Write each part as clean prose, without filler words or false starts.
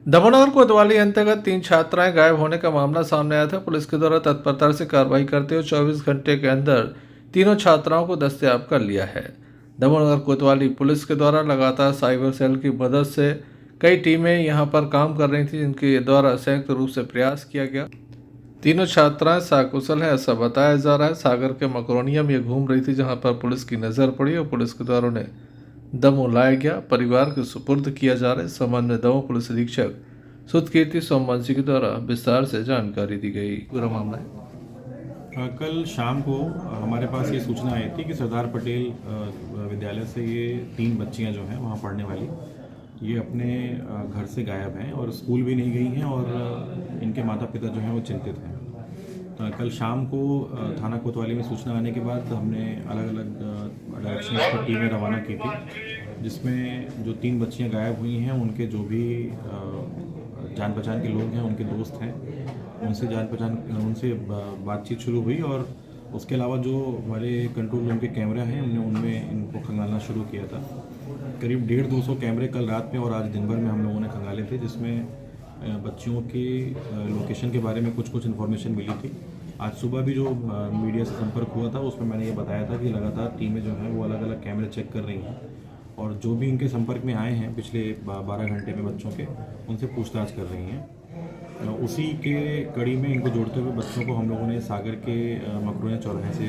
दमोह कोतवाली अंतर्गत 3 छात्राएं गायब होने का मामला सामने आया था। पुलिस के द्वारा तत्परता से कार्रवाई करते हुए 24 घंटे के अंदर तीनों छात्राओं को दस्तयाब कर लिया है। दमोह कोतवाली पुलिस के द्वारा लगातार साइबर सेल की मदद से कई टीमें यहां पर काम कर रही थी, जिनके द्वारा संयुक्त रूप से प्रयास किया गया। तीनों छात्राएं सकुशल है ऐसा बताया जा रहा है। सागर के मकरोनिया में घूम रही थी, जहां पर पुलिस की नजर पड़ी और पुलिस के द्वारा उन्हें दमोह लाया गया, परिवार के सुपुर्द किया जा रहा है। इस संबंध में दमोह पुलिस अधीक्षक सुधकीर्ति सोमवंशी के द्वारा विस्तार से जानकारी दी गई। पूरा मामला है। कल शाम को हमारे पास ये सूचना आई थी कि सरदार पटेल विद्यालय से ये 3 बच्चियां जो हैं वहाँ पढ़ने वाली, ये अपने घर से गायब हैं और स्कूल भी नहीं गई हैं और इनके माता पिता जो हैं वो चिंतित हैं। कल शाम को थाना कोतवाली में सूचना आने के बाद हमने अलग अलग डायरेक्शन पर टीमें रवाना की थी, जिसमें जो 3 बच्चियां गायब हुई हैं उनके जो भी जान पहचान के लोग हैं, उनके दोस्त हैं, उनसे बातचीत शुरू हुई और उसके अलावा जो हमारे कंट्रोल रूम के कैमरा हैं हमने उनमें इनको खंगालना शुरू किया था। करीब 150-200 कैमरे कल रात में और आज दिन भर में हम लोगों ने खंगाले थे, जिसमें बच्चियों की लोकेशन के बारे में कुछ इन्फॉर्मेशन मिली थी। आज सुबह भी जो मीडिया से संपर्क हुआ था उसमें मैंने ये बताया था कि लगातार टीमें जो हैं वो अलग अलग कैमरे चेक कर रही हैं और जो भी इनके संपर्क में आए हैं पिछले 12 घंटे में बच्चों के, उनसे पूछताछ कर रही हैं। उसी के कड़ी में इनको जोड़ते हुए बच्चों को हम लोगों ने सागर के मकरोनिया चौराहे से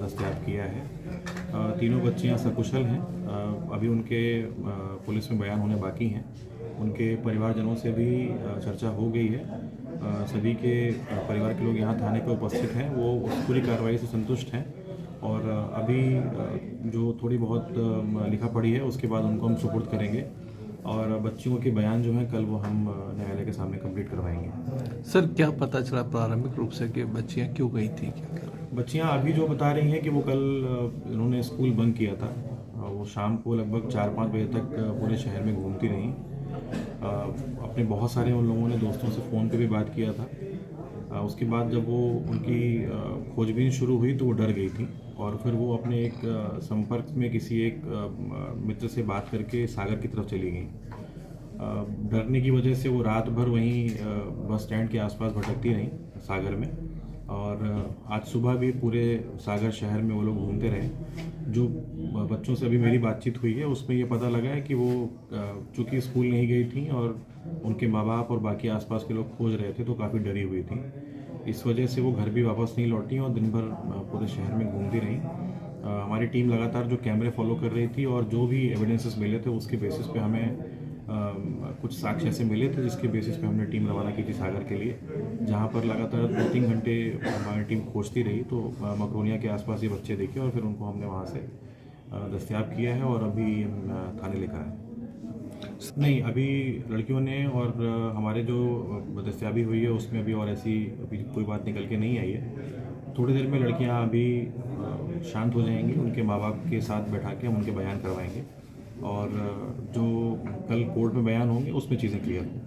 दस्तयाब किया है। तीनों बच्चियां सकुशल हैं। अभी उनके पुलिस में बयान होने बाकी हैं। उनके परिवारजनों से भी चर्चा हो गई है। सभी के परिवार के लोग यहाँ थाने पर उपस्थित हैं, वो पूरी कार्रवाई से संतुष्ट हैं और अभी जो थोड़ी बहुत लिखा पढ़ी है उसके बाद उनको हम सुपुर्द करेंगे और बच्चियों के बयान जो हैं कल वो हम न्यायालय के सामने कंप्लीट करवाएंगे। सर, क्या पता चला प्रारंभिक रूप से कि बच्चियां क्यों गई थी? क्या बच्चियां अभी जो बता रही हैं कि वो कल इन्होंने स्कूल बंक किया था। वो शाम को लगभग 4-5 बजे तक पूरे शहर में घूमती रहीं। अपने बहुत सारे उन लोगों ने दोस्तों से फ़ोन पे भी बात किया था। उसके बाद जब वो उनकी खोजबीन शुरू हुई तो वो डर गई थी और फिर वो अपने एक संपर्क में किसी एक मित्र से बात करके सागर की तरफ चली गई। डरने की वजह से वो रात भर वहीं बस स्टैंड के आसपास भटकती रहीं सागर में और आज सुबह भी पूरे सागर शहर में वो लोग घूमते रहे। जो बच्चों से अभी मेरी बातचीत हुई है उसमें ये पता लगा है कि वो चूँकि स्कूल नहीं गई थी और उनके माँ बाप और बाकी आसपास के लोग खोज रहे थे तो काफ़ी डरी हुई थी। इस वजह से वो घर भी वापस नहीं लौटी और दिन भर पूरे शहर में घूमती रहीं। हमारी टीम लगातार जो कैमरे फॉलो कर रही थी और जो भी एविडेंसेस मिले थे उसके बेसिस पे हमें कुछ साक्ष्य ऐसे मिले थे जिसके बेसिस पे हमने टीम रवाना की थी सागर के लिए, जहां पर लगातार 2-3 घंटे हमारी टीम खोजती रही तो मकरोनिया के आसपास ये बच्चे देखे और फिर उनको हमने वहां से दस्तयाब किया है और अभी थाने लेकर आए। नहीं, अभी लड़कियों ने और हमारे जो दस्तयाबी हुई है उसमें अभी और ऐसी अभी कोई बात निकल के नहीं आई है। थोड़ी देर में लड़कियां अभी शांत हो जाएंगी, उनके माँ बाप के साथ बैठा के हम उनके बयान करवाएंगे और जो कल कोर्ट में बयान होंगे उसमें चीज़ें क्लियर होंगी।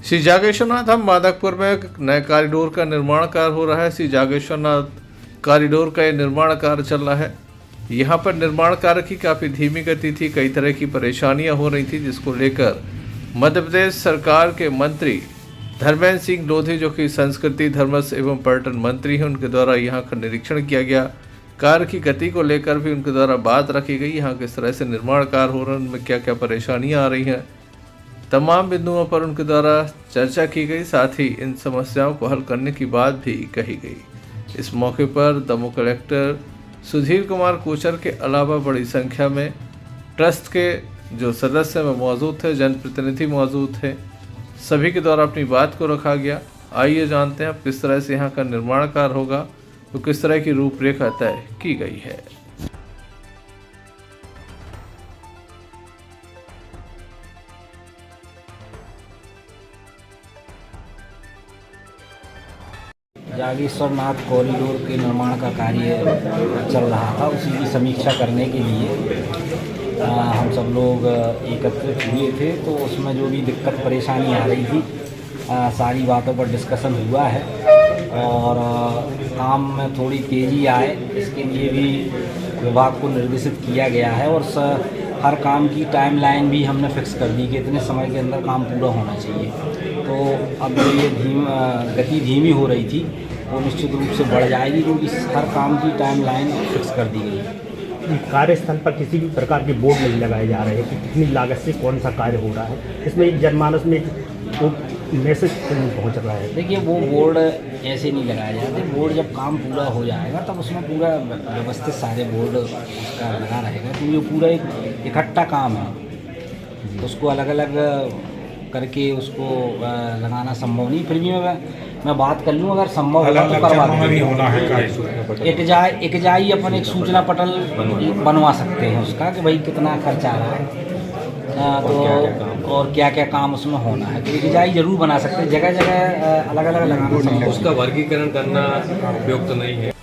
श्री जागेश्वरनाथ धाम माधवपुर में एक नए कॉरिडोर का निर्माण कार्य हो रहा है। श्री जागेश्वरनाथ कॉरिडोर का ये निर्माण कार्य चल रहा है। यहाँ पर निर्माण कार्य की काफ़ी धीमी गति थी, कई तरह की परेशानियाँ हो रही थी, जिसको लेकर मध्य प्रदेश सरकार के मंत्री धर्मेंद्र सिंह लोधी, जो कि संस्कृति धर्म एवं पर्यटन मंत्री हैं, उनके द्वारा यहाँ का निरीक्षण किया गया। कार्य की गति को लेकर भी उनके द्वारा बात रखी गई। यहाँ किस तरह से निर्माण कार्य हो रहा है, उनमें क्या क्या परेशानियाँ आ रही हैं, तमाम बिंदुओं पर उनके द्वारा चर्चा की गई। साथ ही इन समस्याओं को हल करने की बात भी कही गई। इस मौके पर दमोह कलेक्टर सुधीर कुमार कोचर के अलावा बड़ी संख्या में ट्रस्ट के जो सदस्य में मौजूद थे, जनप्रतिनिधि मौजूद थे, सभी के द्वारा अपनी बात को रखा गया। आइए जानते हैं अब किस तरह से यहाँ का निर्माण कार्य होगा, तो किस तरह की रूपरेखा तय की गई है। जागेश्वरनाथ कॉरिडोर के निर्माण का कार्य चल रहा था, उसी की समीक्षा करने के लिए हम सब लोग एकत्रित हुए थे, तो उसमें जो भी दिक्कत परेशानी आ रही थी सारी बातों पर डिस्कशन हुआ है और काम में थोड़ी तेज़ी आए इसके लिए भी विभाग को निर्देशित किया गया है और हर काम की टाइमलाइन भी हमने फिक्स कर दी कि इतने समय के अंदर काम पूरा होना चाहिए। तो अब जो ये गति धीमी हो रही थी वो निश्चित रूप से बढ़ जाएगी क्योंकि हर काम की टाइमलाइन फिक्स कर दी गई है। कार्यस्थल पर किसी भी प्रकार के बोर्ड नहीं लगाए जा रहे हैं कि कितनी लागत से कौन सा कार्य हो रहा है, इसमें एक जनमानस में वो मैसेज नहीं पहुंच रहा है। देखिए, वो बोर्ड ऐसे नहीं लगाए जाते। बोर्ड जब काम पूरा हो जाएगा तब उसमें पूरा व्यवस्थित सारे बोर्ड उसका लगा रहेगा क्योंकि ये पूरा एक इकट्ठा काम है, उसको अलग अलग करके उसको लगाना संभव नहीं। फिर भी मैं बात कर लूँ, अगर संभव होगा तो करवा देंगे। एकजाई अपन एक सूचना पटल बनवा सकते हैं उसका कि भाई कितना खर्चा आ रहा है तो और क्या क्या काम उसमें होना है, तो एकजाई जरूर बना सकते हैं। जगह जगह अलग अलग लगाना संभव है। उसका वर्गीकरण करना उपयुक्त नहीं है।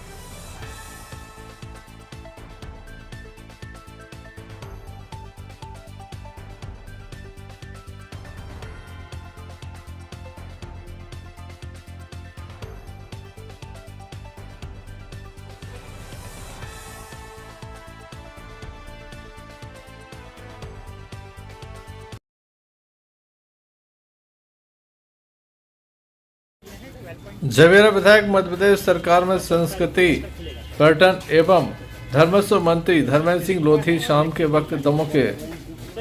जवेरा विधायक मध्य प्रदेश सरकार में संस्कृति, पर्यटन एवं धर्मस्व मंत्री धर्मेंद्र सिंह लोधी शाम के वक्त दमोह के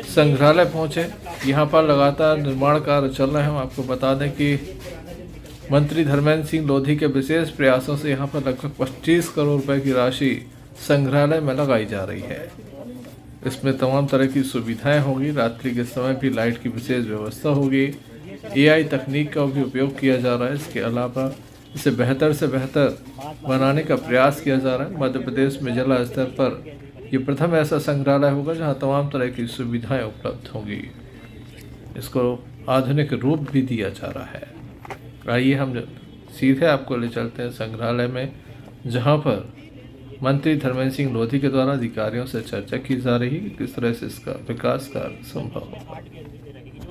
संग्रहालय पहुंचे। यहां पर लगातार निर्माण कार्य चल रहे हैं। आपको बता दें कि मंत्री धर्मेंद्र सिंह लोधी के विशेष प्रयासों से यहां पर लगभग 25 करोड़ रुपए की राशि संग्रहालय में लगाई जा रही है। इसमें तमाम तरह की सुविधाएं होगी। रात्रि के समय भी लाइट की विशेष व्यवस्था होगी। AI तकनीक का भी उपयोग किया जा रहा है। इसके अलावा इसे बेहतर से बेहतर बनाने का प्रयास किया जा रहा है। मध्य प्रदेश में जिला स्तर पर ये प्रथम ऐसा संग्रहालय होगा जहां तमाम तरह की सुविधाएं उपलब्ध होंगी। इसको आधुनिक रूप भी दिया जा रहा है। आइए हम सीधे आपको ले चलते हैं संग्रहालय में, जहां पर मंत्री धर्मेंद्र सिंह लोधी के द्वारा अधिकारियों से चर्चा की जा रही है कि किस तरह से इसका विकास कार्य संभव हो।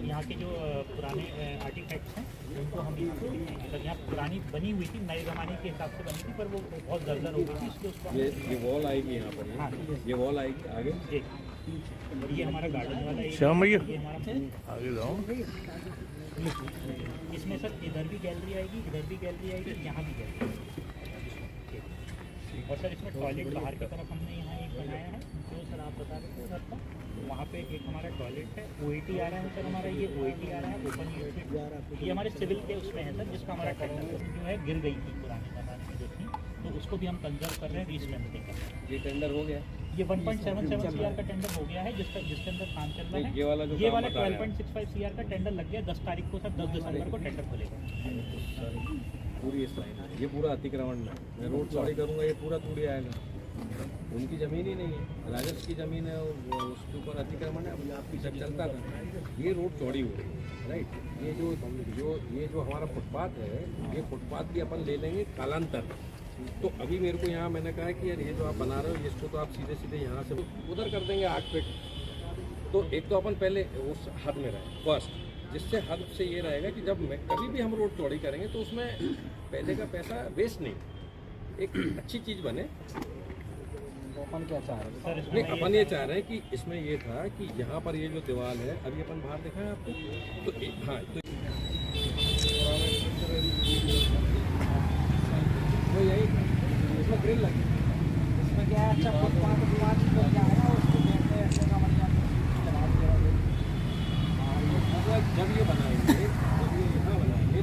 यहाँ के जो पुराने आर्टिफैक्ट्स हैं उनको हम मतलब यहाँ पुरानी बनी हुई थी, नए ज़माने के हिसाब से बनी थी, पर वो बहुत जर्जर हो गई थी, इसलिए उसको ये वॉल आएगी यहाँ पर। हाँ, ये वॉल आएगी आगे। और ये हमारा गार्डन वाला श्याम ये भैया हमारा आगे जाओ। इसमें सर इधर भी गैलरी आएगी, इधर भी गैलरी आएगी, यहाँ भी गैलरी आएगी। और सर इसमें टॉयलेट बाहर की तरफ हमने यहाँ एक बनाया है, जो सर आप बता रहे थे सर का, वहाँ पे एक हमारा टॉयलेट है। OAT आ रहा है सर, हमारा ये OAT आ रहा है, ओपन यूटिलिटी। ये हमारे सिविल के उसमें है सर, जिसका हमारा टेंडर जो है गिर गई थी पुराने ज़माने में जो थी, तो उसको भी हम कंजर्व कर रहे हैं, रीस्ट्रेंथनिंग कर रहे हैं। ये टेंडर हो गया। ये 1.77 CR का टेंडर हो गया है, जिसके अंदर काम चल रहा है। ये वाला जो ये काम वाला बता रहे हैं। 12.65 CR का टेंडर लग गया 10 तारीख को सर, 10 दिसंबर को टेंडर खुलेगा। पूरी इस लाइन है, ये पूरा अतिक्रमण में। मैं रोड चौड़ी करूँगा, ये पूरा टूट आएगा। उनकी ज़मीन ही नहीं है, राजस्व की ज़मीन है, उसके ऊपर अतिक्रमण है। आपकी जब चलता था ये रोड चौड़ी हो रही है, राइट। ये जो हमारा फुटपाथ है, ये फुटपाथ भी अपन ले लेंगे कालांतर। तो अभी मेरे को यहाँ मैंने कहा कि यार ये जो आप बना रहे हो इसको तो आप सीधे सीधे यहाँ से उधर कर देंगे 8 फीट। तो एक तो अपन पहले उस हद में रहे फर्स्ट, जिससे हद से ये रहेगा कि जब कभी भी हम रोड चौड़ी करेंगे तो उसमें पहले का पैसा वेस्ट नहीं, एक अच्छी चीज़ बने। अपन क्या चाह रहे हैं? नहीं, अपन ये चाह रहे हैं कि इसमें ये था कि यहाँ पर ये जो दीवार है, अभी अपन बाहर दिखाएं आपको, तो हाँ तो वो यही इसमें ग्रिल लगी। इसमें क्या है, अच्छा फुटपाथ विवाद बन जाएगा, उसको कहते हैं ऐसे का मतलब लगा दिया। जब ये बनाएंगे, जब ये यहाँ बनाएंगे,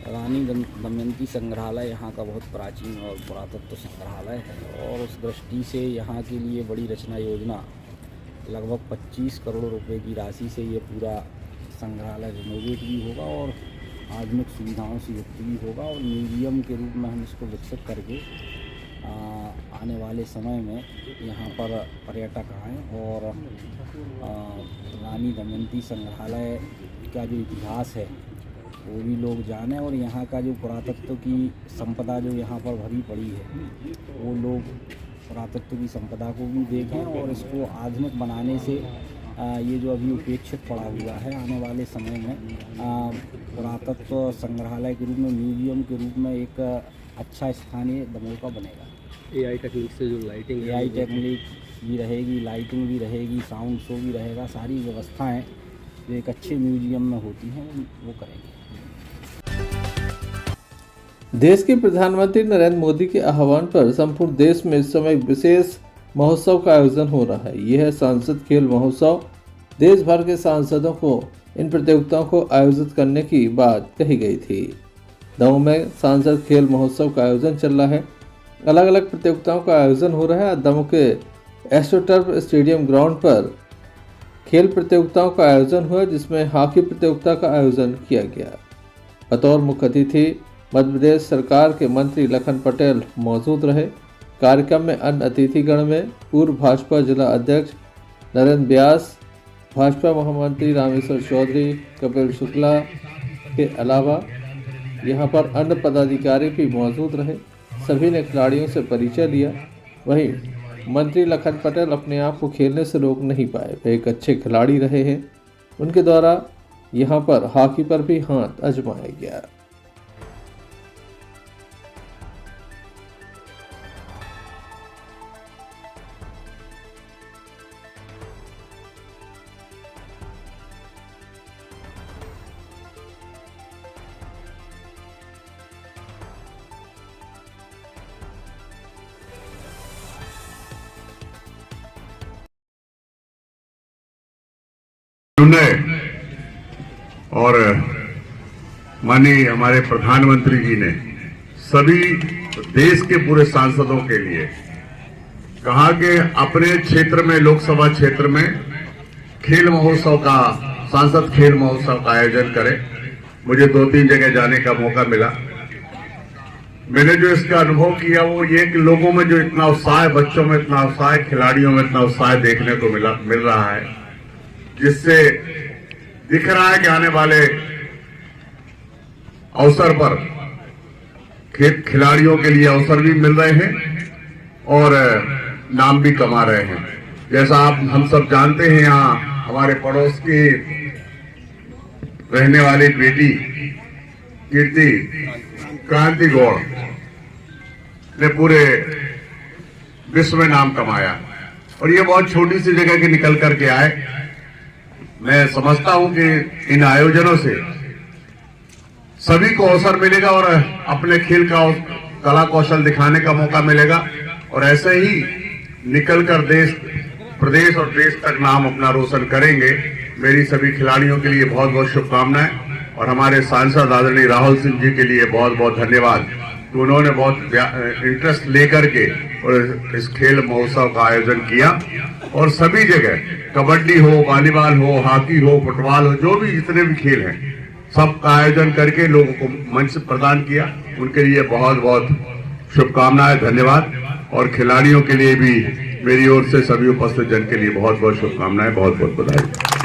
रानी दमयंती संग्रहालय यहाँ का बहुत प्राचीन और पुरातत्व संग्रहालय है और उस दृष्टि से यहाँ के लिए बड़ी रचना योजना लगभग 25 करोड़ रुपए की राशि से ये पूरा संग्रहालय रिनोवेट भी होगा और आधुनिक सुविधाओं से युक्त भी होगा और म्यूजियम के रूप में हम इसको विकसित करके आने वाले समय में यहाँ पर पर्यटक आएँ और रानी दमयंती संग्रहालय का जो इतिहास है वो भी लोग जानें और यहाँ का जो पुरातत्व की संपदा जो यहाँ पर भरी पड़ी है वो लोग पुरातत्व की संपदा को भी देखें और इसको आधुनिक बनाने से ये जो अभी उपेक्षित पड़ा हुआ है आने वाले समय में पुरातत्व संग्रहालय के रूप में म्यूजियम के रूप में एक अच्छा स्थानीय दमोह का बनेगा। AI टेक्निक से जो लाइटिंग है AI टेक्निक भी रहेगी, लाइटिंग भी रहेगी, साउंड शो भी रहेगा, सारी व्यवस्थाएं जो एक अच्छे म्यूजियम में होती हैं वो करेंगे। देश के प्रधानमंत्री नरेंद्र मोदी के आह्वान पर संपूर्ण देश में इस समय विशेष महोत्सव का आयोजन हो रहा है। यह है सांसद खेल महोत्सव। देश भर के सांसदों को इन प्रतियोगिताओं को आयोजित करने की बात कही गई थी। दमोह में सांसद खेल महोत्सव का आयोजन चल रहा है। अलग अलग प्रतियोगिताओं का आयोजन हो रहा है। दमोह के एस्ट्रोटर्फ स्टेडियम ग्राउंड पर खेल प्रतियोगिताओं का आयोजन हुआ जिसमें हॉकी प्रतियोगिता का आयोजन किया गया। बतौर मुख्य अतिथि मध्य प्रदेश सरकार के मंत्री लखन पटेल मौजूद रहे। कार्यक्रम में अन्य अतिथिगण में पूर्व भाजपा जिला अध्यक्ष नरेंद्र व्यास, भाजपा महामंत्री रामेश्वर चौधरी, कपिल शुक्ला के अलावा यहां पर अन्य पदाधिकारी भी मौजूद रहे। सभी ने खिलाड़ियों से परिचय लिया। वहीं मंत्री लखन पटेल अपने आप को खेलने से रोक नहीं पाए। वे एक अच्छे खिलाड़ी रहे हैं। उनके द्वारा यहां पर हॉकी पर भी हाथ आजमाया गया। और माननीय हमारे प्रधानमंत्री जी ने सभी देश के पूरे सांसदों के लिए कहा कि अपने क्षेत्र में, लोकसभा क्षेत्र में खेल महोत्सव का, सांसद खेल महोत्सव का आयोजन करें। मुझे 2-3 जगह जाने का मौका मिला। मैंने जो इसका अनुभव किया वो ये कि लोगों में जो इतना उत्साह है, बच्चों में इतना उत्साह है, खिलाड़ियों में इतना उत्साह देखने को मिल रहा है, जिससे दिख रहा है कि आने वाले अवसर पर खिलाड़ियों के लिए अवसर भी मिल रहे हैं और नाम भी कमा रहे हैं। जैसा आप हम सब जानते हैं, यहाँ हमारे पड़ोस की रहने वाली बेटी कीर्ति क्रांति गौड़ ने पूरे विश्व में नाम कमाया और ये बहुत छोटी सी जगह के निकल करके आए। मैं समझता हूं कि इन आयोजनों से सभी को अवसर मिलेगा और अपने खेल का कला कौशल दिखाने का मौका मिलेगा और ऐसे ही निकलकर देश, प्रदेश और देश तक नाम अपना रोशन करेंगे। मेरी सभी खिलाड़ियों के लिए बहुत बहुत शुभकामनाएं और हमारे सांसद आदरणीय राहुल सिंह जी के लिए बहुत बहुत धन्यवाद कि उन्होंने बहुत इंटरेस्ट लेकर के और इस खेल महोत्सव का आयोजन किया और सभी जगह कबड्डी हो, वॉलीबॉल हो, हॉकी हो, फुटबॉल हो, जो भी जितने भी खेल हैं सब का आयोजन करके लोगों को मंच प्रदान किया। उनके लिए बहुत बहुत शुभकामनाएं, धन्यवाद और खिलाड़ियों के लिए भी मेरी ओर से सभी उपस्थित जन के लिए बहुत बहुत शुभकामनाएं, बहुत बहुत बधाई।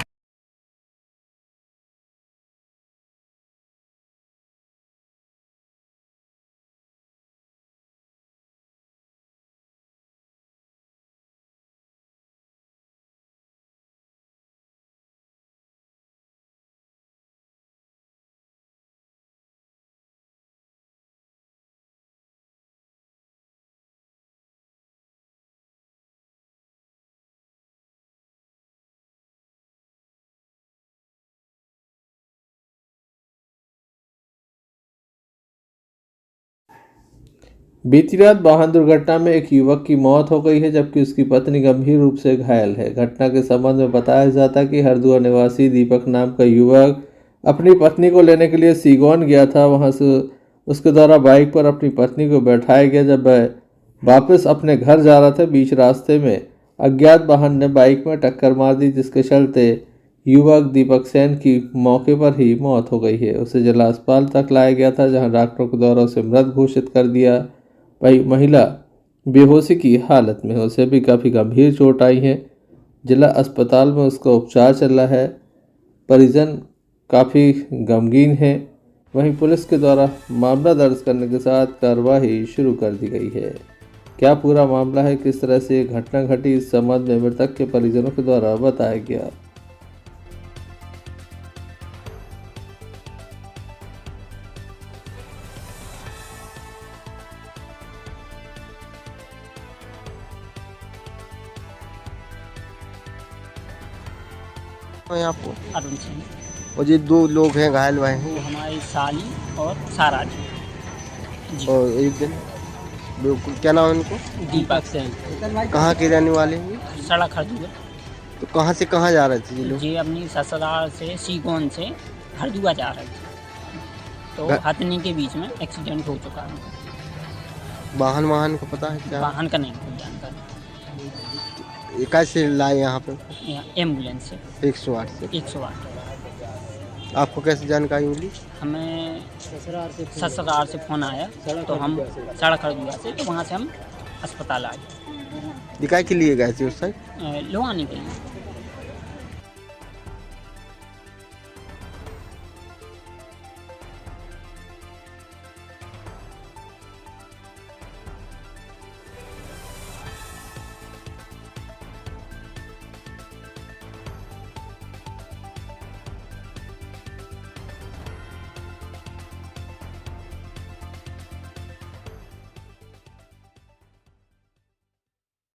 बीती रात वाहन दुर्घटना में एक युवक की मौत हो गई है जबकि उसकी पत्नी गंभीर रूप से घायल है। घटना के संबंध में बताया जाता है कि हरदुआ निवासी दीपक नाम का युवक अपनी पत्नी को लेने के लिए सीगौन गया था। वहां से उसके द्वारा बाइक पर अपनी पत्नी को बैठाया गया। जब वह वापस अपने घर जा रहा था, बीच रास्ते में अज्ञात वाहन ने बाइक में टक्कर मार दी, जिसके चलते युवक दीपक सेन की मौके पर ही मौत हो गई है। उसे जिला अस्पताल तक लाया गया था, जहां डॉक्टरों के द्वारा उसे मृत घोषित कर दिया। वही महिला बेहोशी की हालत में है, उसे भी काफ़ी गंभीर चोट आई है। जिला अस्पताल में उसका उपचार चल रहा है। परिजन काफ़ी गमगीन है। वहीं पुलिस के द्वारा मामला दर्ज करने के साथ कार्रवाई शुरू कर दी गई है। क्या पूरा मामला है, किस तरह से ये घटना घटी, इस संबंध में मृतक के परिजनों के द्वारा बताया गया। यहाँ पे अरुण सिंह, और ये 2 लोग हैं घायल हुए हैं वो हमारी साली और सारा जी। और एक दिन बिल्कुल क्या नाम है उनको? दीपक सेन, कहाँ के रहने वाले हैं? सड़क हरदुआ। तो कहाँ से कहाँ जा रहे थे ये लोग? ये अपनी ससुराल से सीगोन से हरदुआ जा रहे थे, तो हथनी के बीच में एक्सीडेंट हो चुका है। वाहन का पता है क्या? वाहन का नहीं कोई जानकारी। ये कैसे लाए यहाँ पे? यहाँ एम्बुलेंस से 108 से। 108। आपको कैसे जानकारी मिली? हमें ससुराल से फ़ोन आया, तो हम सड़क हरदुआ से, तो वहाँ से हम अस्पताल आ गए दिखाई के लिए गए थे उस साइड? लोहानी के लिए।